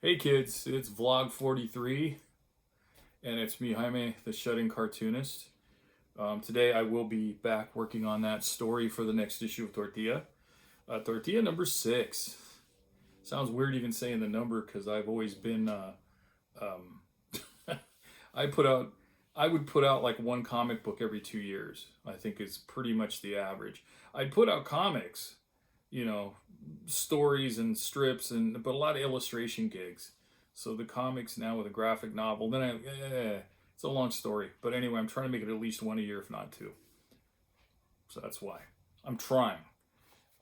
Hey kids, it's vlog 43, and it's me, Jaime, the shut-in cartoonist. Today I will be back working on that story for the next issue of Tortilla. Tortilla number 6. Sounds weird even saying the number because I've always been, um, I put out, I would put out like one comic book every 2 years. I think is pretty much the average. I'd put out comics, you know, stories and strips but a lot of illustration gigs. So the comics now with a graphic novel, it's a long story. But anyway, I'm trying to make it at least one a year, if not two. So that's why I'm trying.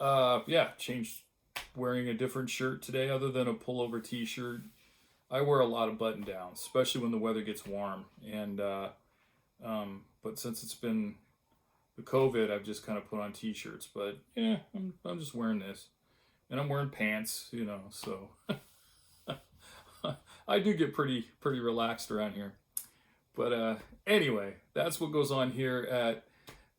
Yeah, changed wearing a different shirt today other than a pullover t-shirt. I wear a lot of button downs, especially when the weather gets warm. But since it's been the COVID, I've just kind of put on t-shirts. But yeah, I'm just wearing this, and I'm wearing pants, So I do get pretty relaxed around here. But anyway, that's what goes on here at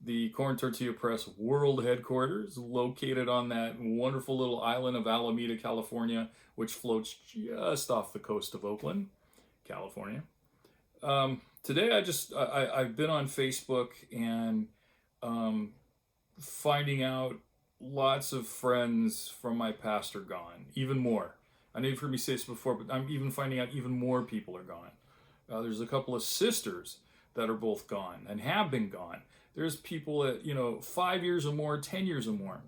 the Corn Tortilla Press World Headquarters, located on that wonderful little island of Alameda, California, which floats just off the coast of Oakland, California. Today, I've been on Facebook and finding out lots of friends from my past are gone, even more. I know you've heard me say this before, but I'm even finding out even more people are gone. There's a couple of sisters that are both gone and have been gone. There's people that, 5 years or more, 10 years or more.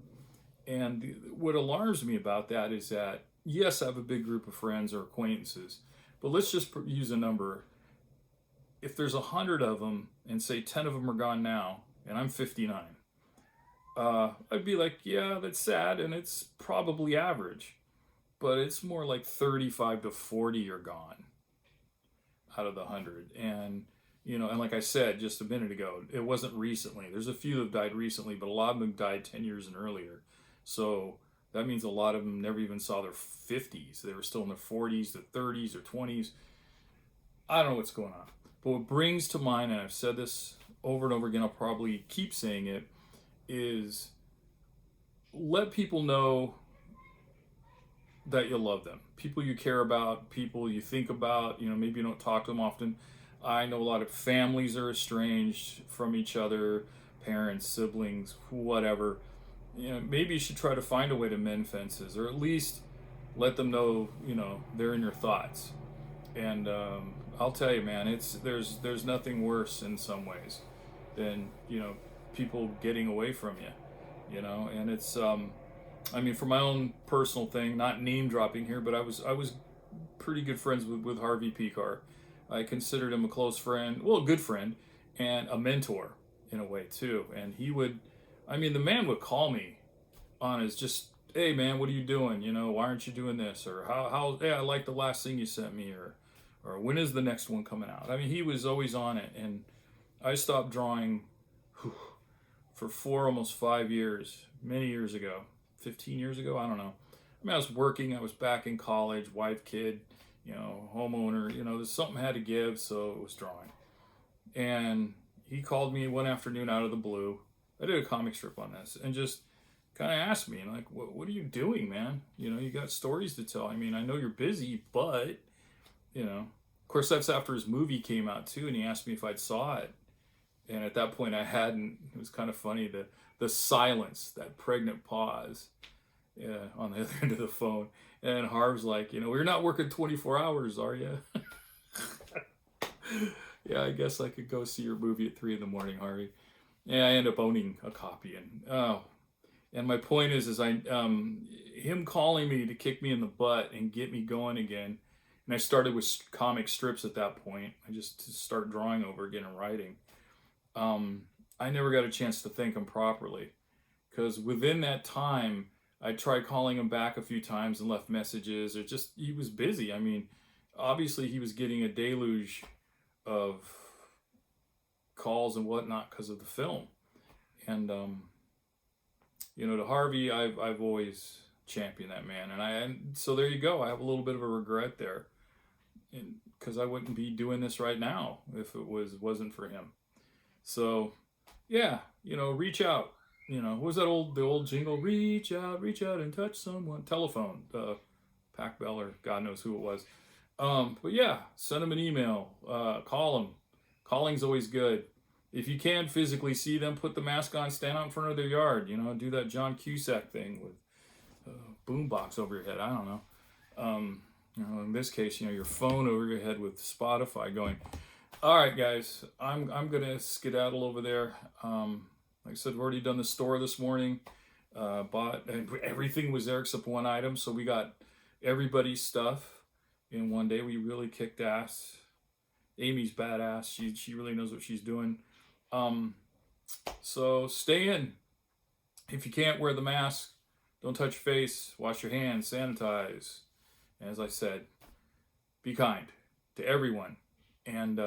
And what alarms me about that is that, yes, I have a big group of friends or acquaintances, but let's just use a number. If there's 100 of them and say 10 of them are gone now, and I'm 59, I'd be like, yeah, that's sad, and it's probably average. But it's more like 35 to 40 are gone out of the 100. And like I said just a minute ago, it wasn't recently. There's a few that have died recently, but a lot of them died 10 years and earlier. So that means a lot of them never even saw their 50s. They were still in their 40s, their 30s, or 20s. I don't know what's going on. But what brings to mind, and I've said this over and over again, I'll probably keep saying it, is let people know that you love them. People you care about, people you think about, maybe you don't talk to them often. I know a lot of families are estranged from each other, parents, siblings, whatever. Maybe you should try to find a way to mend fences, or at least let them know, they're in your thoughts. And I'll tell you, man, there's nothing worse in some ways than people getting away from you, and it's I mean, for my own personal thing, not name dropping here, but I was pretty good friends with Harvey Picar. I considered him a close friend, well, a good friend, and a mentor in a way too. And the man would call me on his just, hey man, what are you doing? Why aren't you doing this? Or hey, I like the last thing you sent me, or when is the next one coming out? I mean, he was always on it, and I stopped drawing for almost 5 years, many years ago. 15 years ago, I don't know. I was working, I was back in college, wife, kid, homeowner, something had to give, so it was drawing. And he called me one afternoon out of the blue. I did a comic strip on this, and just kind of asked me, like, what are you doing, man? You got stories to tell. I mean, I know you're busy, but, of course, that's after his movie came out, too, and he asked me if I'd saw it. And at that point, I hadn't. It was kind of funny, the silence, that pregnant pause on the other end of the phone. And Harv's like, you're not working 24 hours, are you? Yeah, I guess I could go see your movie at 3 in the morning, Harvey. Yeah, I end up owning a copy. And my point is him calling me to kick me in the butt and get me going again. And I started with comic strips at that point. I just started drawing over again and writing. I never got a chance to thank him properly, because within that time, I tried calling him back a few times and left messages, or just, he was busy. I mean, obviously he was getting a deluge of calls and whatnot because of the film. And, to Harvey, I've always championed that man. And so there you go. I have a little bit of a regret there, because I wouldn't be doing this right now if it wasn't for him. So, yeah, reach out. What was that the old jingle? Reach out and touch someone. Telephone, Pac Bell, or God knows who it was. But yeah, send them an email, call them. Calling's always good. If you can physically see them, put the mask on, stand out in front of their yard, do that John Cusack thing with a boombox over your head. I don't know. In this case, your phone over your head with Spotify going. All right, guys, I'm gonna skedaddle over there. Like I said, we've already done the store this morning. Bought, and everything was there except one item, so we got everybody's stuff in one day. We really kicked ass. Amy's badass. She really knows what she's doing. So stay in. If you can't wear the mask, don't touch your face. Wash your hands. Sanitize. As I said, be kind to everyone. And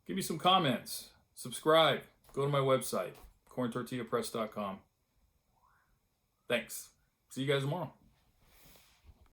give me some comments. Subscribe. Go to my website, corntortillapress.com. Thanks. See you guys tomorrow.